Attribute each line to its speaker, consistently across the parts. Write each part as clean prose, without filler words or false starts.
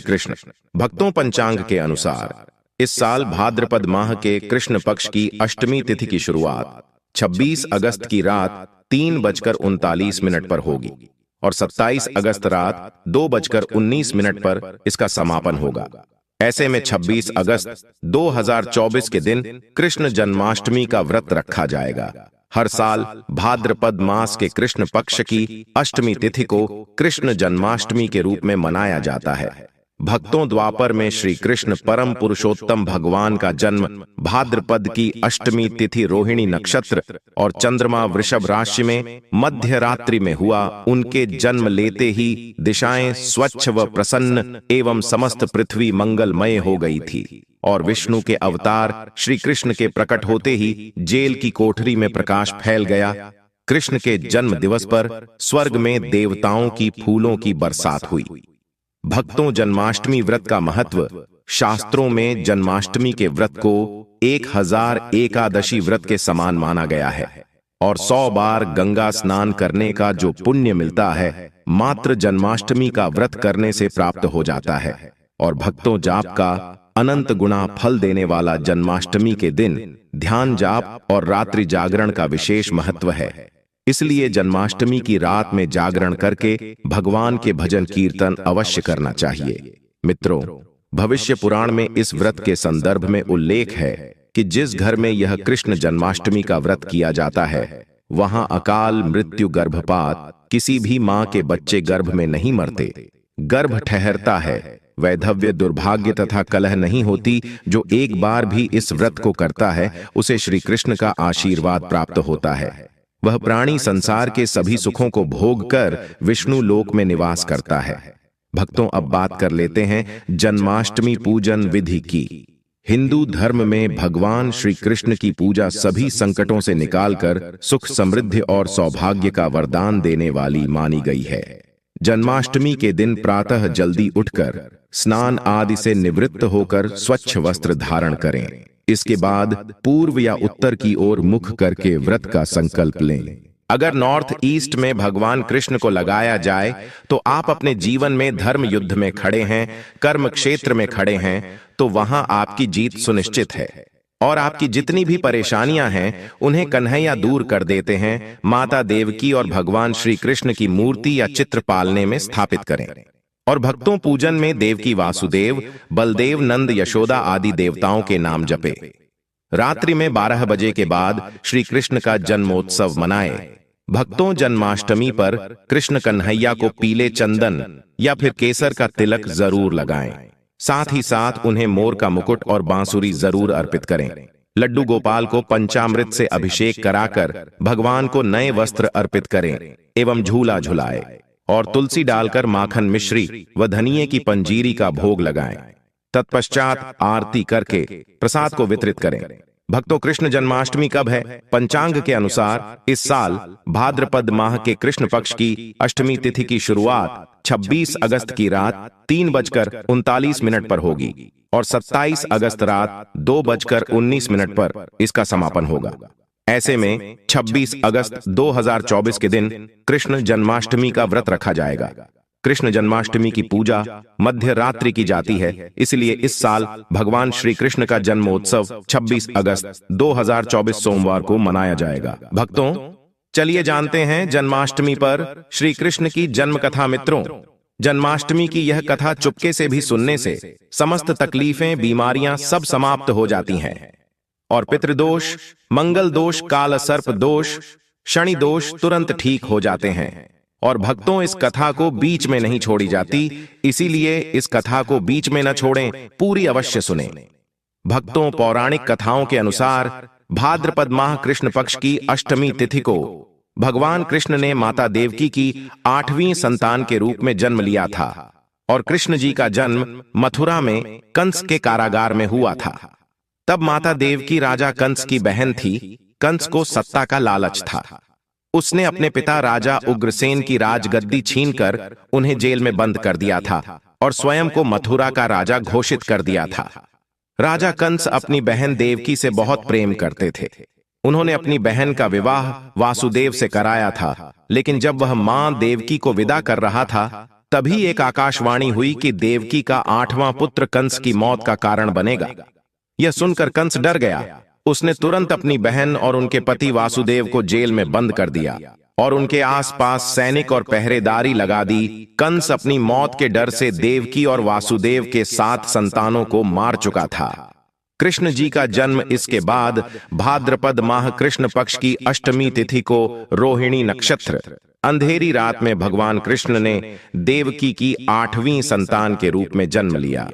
Speaker 1: कृष्ण। भक्तों, पंचांग के अनुसार इस साल भाद्रपद माह के कृष्ण पक्ष की अष्टमी तिथि की शुरुआत 26 अगस्त की रात 3:39 पर होगी और 27 अगस्त रात 2:19 पर इसका समापन होगा। ऐसे में 26 अगस्त 2024 के दिन कृष्ण जन्माष्टमी का व्रत रखा जाएगा। हर साल भाद्रपद मास के कृष्ण पक्ष की अष्टमी तिथि को कृष्ण जन्माष्टमी के रूप में मनाया जाता है। भक्तों, द्वापर में श्री कृष्ण परम पुरुषोत्तम भगवान का जन्म भाद्रपद की अष्टमी तिथि रोहिणी नक्षत्र और चंद्रमा वृषभ राशि में मध्य रात्रि में हुआ। उनके जन्म लेते ही दिशाएं स्वच्छ व प्रसन्न एवं समस्त पृथ्वी मंगलमय हो गई थी और विष्णु के अवतार श्री कृष्ण के प्रकट होते ही जेल की कोठरी में प्रकाश फैल गया। कृष्ण के जन्म दिवस पर स्वर्ग में देवताओं की फूलों की बरसात हुई। भक्तों, जन्माष्टमी व्रत का महत्व। शास्त्रों में जन्माष्टमी के व्रत को 1000 एकादशी व्रत के समान माना गया है और 100 बार गंगा स्नान करने का जो पुण्य मिलता है मात्र जन्माष्टमी का व्रत करने से प्राप्त हो जाता है। और भक्तों, जाप का अनंत गुना फल देने वाला जन्माष्टमी के दिन ध्यान जाप और रात्रि जागरण का विशेष महत्व है। इसलिए जन्माष्टमी की रात में जागरण करके भगवान के भजन कीर्तन अवश्य करना चाहिए। मित्रों, भविष्य पुराण में इस व्रत के संदर्भ में उल्लेख है कि जिस घर में यह कृष्ण जन्माष्टमी का व्रत किया जाता है वहां अकाल मृत्यु, गर्भपात, किसी भी मां के बच्चे गर्भ में नहीं मरते, गर्भ ठहरता है, वैधव्य, दुर्भाग्य तथा कलह नहीं होती। जो एक बार भी इस व्रत को करता है उसे श्री कृष्ण का आशीर्वाद प्राप्त होता है। वह प्राणी संसार के सभी सुखों को भोग कर विष्णु लोक में निवास करता है। भक्तों, अब बात कर लेते हैं जन्माष्टमी पूजन विधि की। हिंदू धर्म में भगवान श्री कृष्ण की पूजा सभी संकटों से निकालकर सुख, समृद्धि और सौभाग्य का वरदान देने वाली मानी गई है। जन्माष्टमी के दिन प्रातः जल्दी उठकर स्नान आदि से निवृत्त होकर स्वच्छ वस्त्र धारण करें। इसके बाद पूर्व या उत्तर की ओर मुख करके व्रत का संकल्प लें। अगर नॉर्थ ईस्ट में भगवान कृष्ण को लगाया जाए तो आप अपने जीवन में धर्म युद्ध में खड़े हैं, कर्म क्षेत्र में खड़े हैं, तो वहां आपकी जीत सुनिश्चित है और आपकी जितनी भी परेशानियां हैं उन्हें कन्हैया दूर कर देते हैं। माता देवकी और भगवान श्री कृष्ण की मूर्ति या चित्र पालने में स्थापित करें। और भक्तों, पूजन में देवकी वासुदेव, बलदेव, नंद, यशोदा आदि देवताओं के नाम जपे। रात्रि में 12 बजे के बाद श्री कृष्ण का जन्मोत्सव मनाए। भक्तों, जन्माष्टमी पर कृष्ण कन्हैया को पीले चंदन या फिर केसर का तिलक जरूर लगाएं। साथ ही साथ उन्हें मोर का मुकुट और बांसुरी जरूर अर्पित करें। लड्डू गोपाल को पंचामृत से अभिषेक कराकर भगवान को नए वस्त्र अर्पित करें एवं झूला झुलाएं और तुलसी डालकर माखन मिश्री व धनिये की पंजीरी का भोग लगाएं। तत्पश्चात आरती करके प्रसाद को वितरित करें। भक्तों, कृष्ण जन्माष्टमी कब है? पंचांग के अनुसार इस साल भाद्रपद माह के कृष्ण पक्ष की अष्टमी तिथि की शुरुआत 26 अगस्त की रात 3:39 पर होगी और 27 अगस्त रात 2:19 पर इसका समापन होगा। ऐसे में 26 अगस्त 2024 के दिन कृष्ण जन्माष्टमी का व्रत रखा जाएगा। कृष्ण जन्माष्टमी की पूजा मध्य रात्रि की जाती है, इसलिए इस साल भगवान श्री कृष्ण का जन्मोत्सव 26 अगस्त 2024 सोमवार को मनाया जाएगा। भक्तों, चलिए जानते हैं जन्माष्टमी पर श्री कृष्ण की जन्म कथा। मित्रों, जन्माष्टमी की यह कथा चुपके से भी सुनने से समस्त तकलीफें, बीमारियां सब समाप्त हो जाती हैं और पितृदोष, मंगल दोष, काल सर्प दोष, शनि दोष तुरंत ठीक हो जाते हैं। और भक्तों, इस कथा को बीच में नहीं छोड़ी जाती, इसीलिए इस कथा को बीच में न छोड़ें, पूरी अवश्य सुनें। भक्तों, पौराणिक कथाओं के अनुसार भाद्रपद माह कृष्ण पक्ष की अष्टमी तिथि को भगवान कृष्ण ने माता देवकी की 8वीं संतान के रूप में जन्म लिया था और कृष्ण जी का जन्म मथुरा में कंस के कारागार में हुआ था। तब माता देवकी राजा कंस की बहन थी। कंस को सत्ता का लालच था। उसने अपने पिता राजा उग्रसेन की राजगद्दी छीनकर उन्हें जेल में बंद कर दिया था और स्वयं को मथुरा का राजा घोषित कर दिया था। राजा कंस अपनी बहन देवकी से बहुत प्रेम करते थे। उन्होंने अपनी बहन का विवाह वासुदेव से कराया था, लेकिन जब वह मां देवकी को विदा कर रहा था तभी एक आकाशवाणी हुई कि देवकी का 8वां पुत्र कंस की मौत का कारण बनेगा। यह सुनकर कंस डर गया। उसने तुरंत अपनी बहन और उनके पति वासुदेव को जेल में बंद कर दिया और उनके आसपास सैनिक और पहरेदारी लगा दी। कंस अपनी मौत के डर से देवकी और वासुदेव के 7 संतानों को मार चुका था। कृष्ण जी का जन्म इसके बाद भाद्रपद माह कृष्ण पक्ष की अष्टमी तिथि को रोहिणी नक्षत्र अंधेरी रात में भगवान कृष्ण ने देवकी की 8वीं संतान के रूप में जन्म लिया।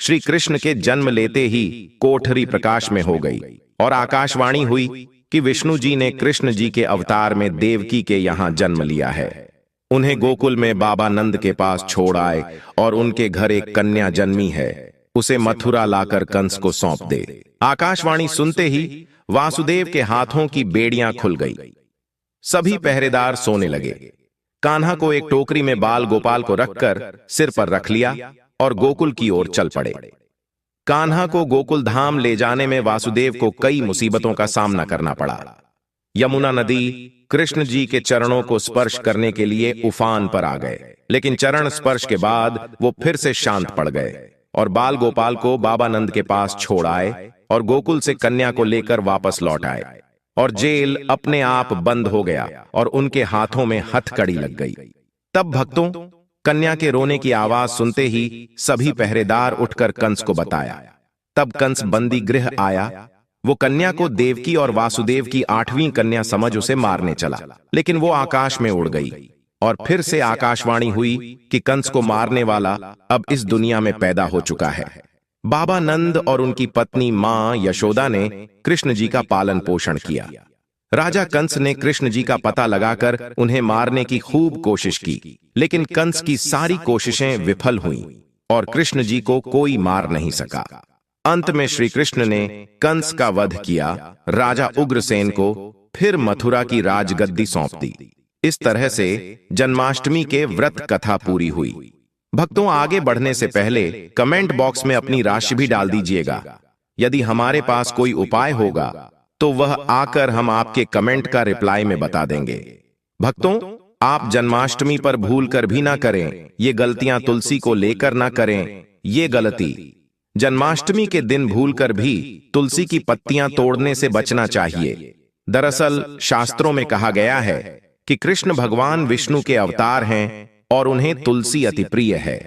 Speaker 1: श्री कृष्ण के जन्म लेते ही कोठरी प्रकाश में हो गई और आकाशवाणी हुई कि विष्णु जी ने कृष्ण जी के अवतार में देवकी के यहां जन्म लिया है। उन्हें गोकुल में बाबा नंद के पास छोड़ आए और उनके घर एक कन्या जन्मी है, उसे मथुरा लाकर कंस को सौंप दे। आकाशवाणी सुनते ही वासुदेव के हाथों की बेड़ियां खुल गई। सभी पहरेदार सोने लगे। कान्हा को एक टोकरी में बाल गोपाल को रखकर सिर पर रख लिया और गोकुल की ओर चल पड़े। कान्हा को गोकुल धाम ले जाने में वासुदेव को कई मुसीबतों का सामना करना पड़ा। यमुना नदी कृष्ण जी के चरणों को स्पर्श करने के लिए उफान पर आ गए, लेकिन चरण स्पर्श के बाद वो फिर से शांत पड़ गए और बाल गोपाल को बाबा नंद के पास छोड़ आए और गोकुल से कन्या को लेकर वापस लौट आए और जेल अपने आप बंद हो गया और उनके हाथों में हथकड़ी लग गई। तब भक्तों, कन्या के रोने की आवाज सुनते ही सभी पहरेदार उठकर कंस को बताया। तब कंस बंदी गृह आया। वो कन्या को देवकी और वासुदेव की 8वीं कन्या समझ उसे मारने चला, लेकिन वो आकाश में उड़ गई और फिर से आकाशवाणी हुई कि कंस को मारने वाला अब इस दुनिया में पैदा हो चुका है। बाबा नंद और उनकी पत्नी मां यशोदा ने कृष्ण जी का पालन पोषण किया। राजा कंस ने कृष्ण जी का पता लगाकर उन्हें मारने की खूब कोशिश की, लेकिन कंस की सारी कोशिशें विफल हुईं और कृष्ण जी को कोई मार नहीं सका। अंत में श्री कृष्ण ने कंस का वध किया, राजा उग्रसेन को फिर मथुरा की राजगद्दी सौंप दी। इस तरह से जन्माष्टमी के व्रत कथा पूरी हुई। भक्तों, आगे बढ़ने से पहले कमेंट बॉक्स में अपनी राशि भी डाल दीजिएगा। यदि हमारे पास कोई उपाय होगा तो वह आकर हम आपके कमेंट का रिप्लाई में बता देंगे। भक्तों, आप जन्माष्टमी पर भूल कर भी ना करें, ये गलतियां तुलसी को लेकर ना करें। ये गलती जन्माष्टमी के दिन भूलकर भी तुलसी की पत्तियां तोड़ने से बचना चाहिए। दरअसल शास्त्रों में कहा गया है कि कृष्ण भगवान विष्णु के अवतार हैं और उन्हें तुलसी अति प्रिय है।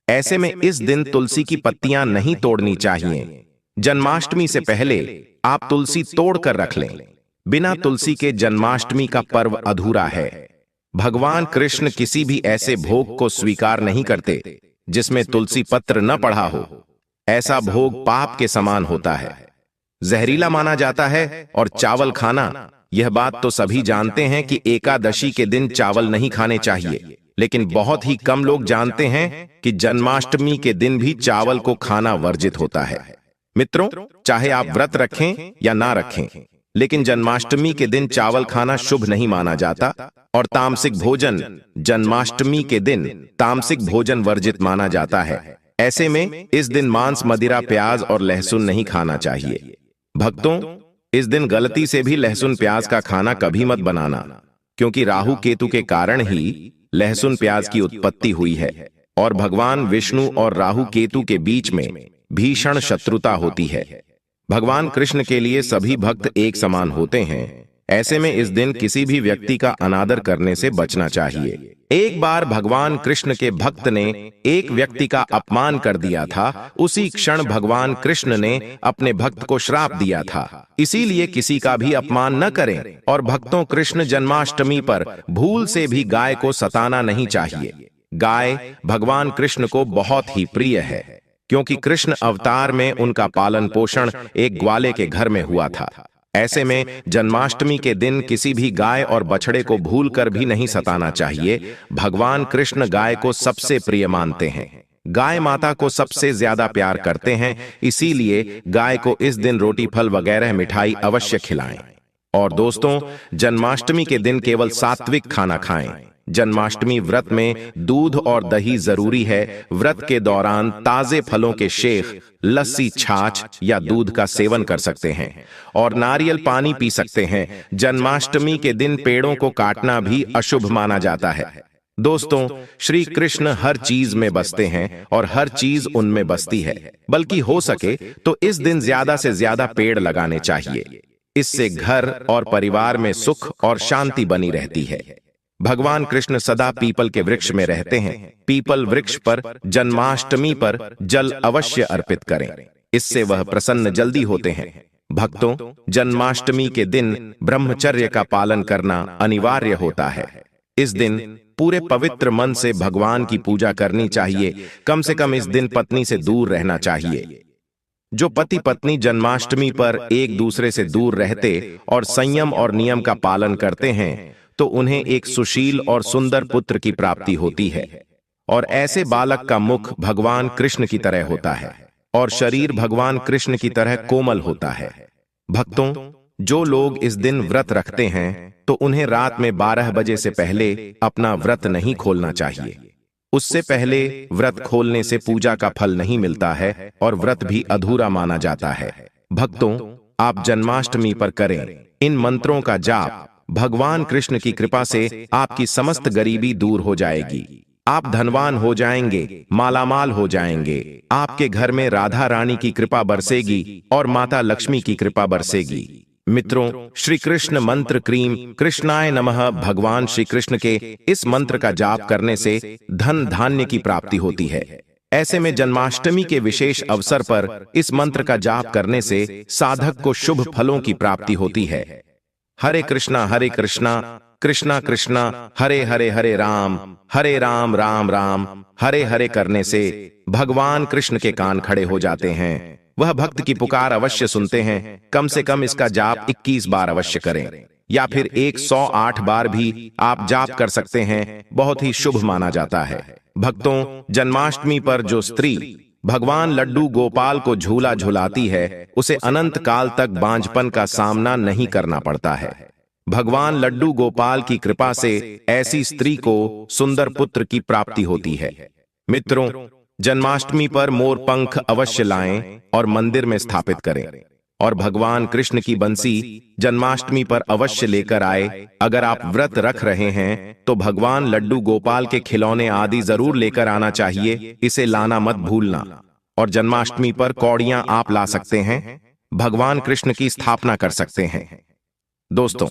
Speaker 1: ऐसे में इस दिन तुलसी की पत्तियां नहीं तोड़नी चाहिए। जन्माष्टमी से पहले आप तुलसी तोड़कर रख लें। बिना तुलसी के जन्माष्टमी का पर्व अधूरा है। भगवान कृष्ण किसी भी ऐसे भोग को स्वीकार नहीं करते जिसमें तुलसी पत्र न पड़ा हो। ऐसा भोग पाप के समान होता है, जहरीला माना जाता है। और चावल खाना, यह बात तो सभी जानते हैं कि एकादशी के दिन चावल नहीं खाने चाहिए, लेकिन बहुत ही कम लोग जानते हैं कि जन्माष्टमी के दिन भी चावल को खाना वर्जित होता है। मित्रों, चाहे आप व्रत रखें या ना रखें, लेकिन जन्माष्टमी के दिन चावल खाना शुभ नहीं माना जाता और तामसिक भोजन जन्माष्टमी के दिन तामसिक भोजन वर्जित माना जाता है। ऐसे में इस दिन मांस, मदिरा, प्याज और लहसुन नहीं खाना चाहिए। भक्तों, इस दिन गलती से भी लहसुन प्याज का खाना कभी मत बनाना, क्योंकि राहु केतु के कारण ही लहसुन प्याज की उत्पत्ति हुई है और भगवान विष्णु और राहु केतु के बीच में भीषण शत्रुता होती है। भगवान कृष्ण के लिए सभी भक्त एक समान होते हैं। ऐसे में इस दिन किसी भी व्यक्ति का अनादर करने से बचना चाहिए। एक बार भगवान कृष्ण के भक्त ने एक व्यक्ति का अपमान कर दिया था। उसी क्षण भगवान कृष्ण ने अपने भक्त को श्राप दिया था। इसीलिए किसी का भी अपमान न करें। और भक्तों, कृष्ण जन्माष्टमी पर भूल से भी गाय को सताना नहीं चाहिए। गाय भगवान कृष्ण को बहुत ही प्रिय है, क्योंकि कृष्ण अवतार में उनका पालन पोषण एक ग्वाले के घर में हुआ था। ऐसे में जन्माष्टमी के दिन किसी भी गाय और बछड़े को भूलकर भी नहीं सताना चाहिए। भगवान कृष्ण गाय को सबसे प्रिय मानते हैं। गाय माता को सबसे ज्यादा प्यार करते हैं, इसीलिए गाय को इस दिन रोटी, फल वगैरह मिठाई अवश्य खिलाएं। और दोस्तों, जन्माष्टमी के दिन केवल सात्विक खाना खाएं। जन्माष्टमी व्रत में दूध और दही जरूरी है। व्रत के दौरान ताजे फलों के शेख, लस्सी, छाछ या दूध का सेवन कर सकते हैं और नारियल पानी पी सकते हैं। जन्माष्टमी के दिन पेड़ों को काटना भी अशुभ माना जाता है। दोस्तों, श्री कृष्ण हर चीज में बसते हैं और हर चीज उनमें बसती है। बल्कि हो सके तो इस दिन ज्यादा से ज्यादा पेड़ लगाने चाहिए। इससे घर और परिवार में सुख और शांति बनी रहती है। भगवान कृष्ण सदा पीपल के वृक्ष में रहते हैं। पीपल वृक्ष पर जन्माष्टमी पर जल अवश्य अर्पित करें, इससे वह प्रसन्न जल्दी होते हैं। भक्तों, जन्माष्टमी के दिन ब्रह्मचर्य का पालन करना अनिवार्य होता है। इस दिन पूरे पवित्र मन से भगवान की पूजा करनी चाहिए। कम से कम इस दिन पत्नी से दूर रहना चाहिए। जो पति पत्नी जन्माष्टमी पर एक दूसरे से दूर रहते और संयम और नियम का पालन करते हैं तो उन्हें एक सुशील और सुंदर पुत्र की प्राप्ति होती है। और ऐसे बालक का मुख भगवान कृष्ण की तरह होता है और शरीर भगवान कृष्ण की तरह कोमल होता है। भक्तों, जो लोग इस दिन व्रत रखते हैं तो उन्हें रात में 12 बजे से पहले अपना व्रत नहीं खोलना चाहिए। उससे पहले व्रत खोलने से पूजा का फल नहीं मिलता है और व्रत भी अधूरा माना जाता है। भक्तों, आप जन्माष्टमी पर करें इन मंत्रों का जाप। भगवान कृष्ण की कृपा से आपकी समस्त गरीबी दूर हो जाएगी। आप धनवान हो जाएंगे, मालामाल हो जाएंगे। आपके घर में राधा रानी की कृपा बरसेगी और माता लक्ष्मी की कृपा बरसेगी। मित्रों, श्री कृष्ण मंत्र क्रीम कृष्णाय नमः भगवान श्री कृष्ण के इस मंत्र का जाप करने से धन धान्य की प्राप्ति होती है। ऐसे में जन्माष्टमी के विशेष अवसर पर इस मंत्र का जाप करने से साधक को शुभ फलों की प्राप्ति होती है। हरे कृष्णा कृष्णा कृष्णा हरे हरे, हरे राम राम हरे हरे करने से भगवान कृष्ण के कान खड़े हो जाते हैं। वह भक्त की पुकार अवश्य सुनते हैं। कम से कम इसका जाप 21 बार अवश्य करें या फिर 108 बार भी आप जाप कर सकते हैं। बहुत ही शुभ माना जाता है। भक्तों, जन्माष्टमी पर जो स्त्री भगवान लड्डू गोपाल को झूला झुलाती है उसे अनंत काल तक बांझपन का सामना नहीं करना पड़ता है। भगवान लड्डू गोपाल की कृपा से ऐसी स्त्री को सुंदर पुत्र की प्राप्ति होती है। मित्रों, जन्माष्टमी पर मोर पंख अवश्य लाएं और मंदिर में स्थापित करें और भगवान कृष्ण की बंसी जन्माष्टमी पर अवश्य लेकर आए। अगर आप व्रत रख रहे हैं तो भगवान लड्डू गोपाल के खिलौने आदि जरूर लेकर आना चाहिए। इसे लाना मत भूलना। और जन्माष्टमी पर कौड़ियां आप ला सकते हैं। भगवान कृष्ण की स्थापना कर सकते हैं। दोस्तों,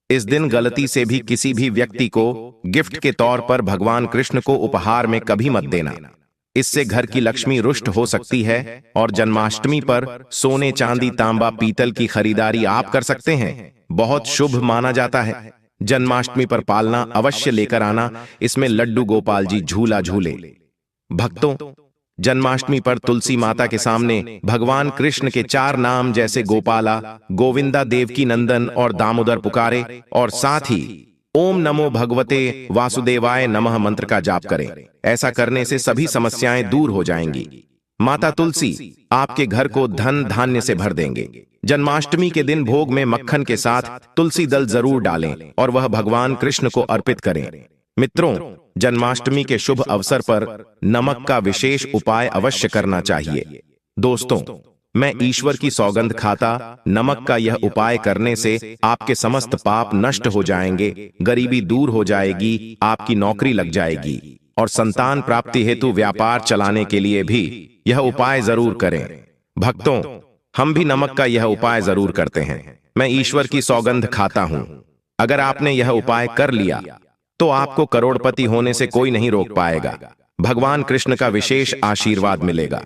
Speaker 1: इस दिन गलती से भी किसी भी व्यक्ति को गिफ्ट के तौर पर भगवान कृष्ण को उपहार में कभी मत देना। इससे घर की लक्ष्मी रुष्ट हो सकती है। और जन्माष्टमी पर सोने चांदी तांबा पीतल की खरीदारी आप कर सकते हैं। बहुत शुभ माना जाता है। जन्माष्टमी पर पालना अवश्य लेकर आना। इसमें लड्डू गोपाल जी झूला झूले। भक्तों, जन्माष्टमी पर तुलसी माता के सामने भगवान कृष्ण के 4 नाम जैसे गोपाला, गोविंदा, देवकी नंदन और दामोदर पुकारे और साथ ही ओम नमो भगवते वासुदेवाय नमः मंत्र का जाप करें। ऐसा करने से सभी समस्याएं दूर हो जाएंगी। माता तुलसी आपके घर को धन धान्य से भर देंगे। जन्माष्टमी के दिन भोग में मक्खन के साथ तुलसी दल जरूर डालें और वह भगवान कृष्ण को अर्पित करें। मित्रों, जन्माष्टमी के शुभ अवसर पर नमक का विशेष उपाय अवश्य करना चाहिए। दोस्तों, मैं ईश्वर की सौगंध खाता नमक का यह उपाय करने से आपके समस्त पाप नष्ट हो जाएंगे, गरीबी दूर हो जाएगी, आपकी नौकरी लग जाएगी और संतान प्राप्ति हेतु व्यापार चलाने के लिए भी यह उपाय जरूर करें। भक्तों, हम भी नमक का यह उपाय जरूर करते हैं। मैं ईश्वर की सौगंध खाता हूं। अगर आपने यह उपाय कर लिया तो आपको करोड़पति होने से कोई नहीं रोक पाएगा। भगवान कृष्ण का विशेष आशीर्वाद मिलेगा।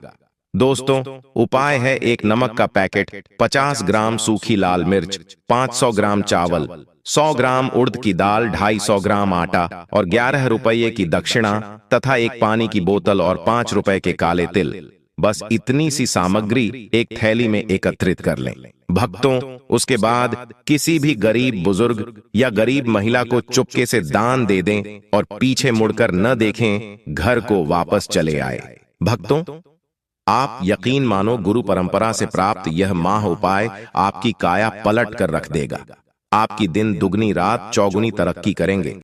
Speaker 1: दोस्तों, उपाय है एक नमक का पैकेट, 50 ग्राम सूखी लाल मिर्च, 500 ग्राम चावल, 100 ग्राम उड़द की दाल, 250 ग्राम आटा और 11 रुपये की दक्षिणा तथा एक पानी की बोतल और 5 रुपए के काले तिल। बस इतनी सी सामग्री एक थैली में एकत्रित कर लें। भक्तों, उसके बाद किसी भी गरीब बुजुर्ग या गरीब महिला को चुपके से दान दे दें और पीछे मुड़कर न देखें, घर को वापस चले आए। भक्तों, आप यकीन मानो गुरु परंपरा से प्राप्त यह माह उपाय आपकी काया पलट कर रख देगा। आपकी दिन दुगनी रात चौगुनी तरक्की करेंगे।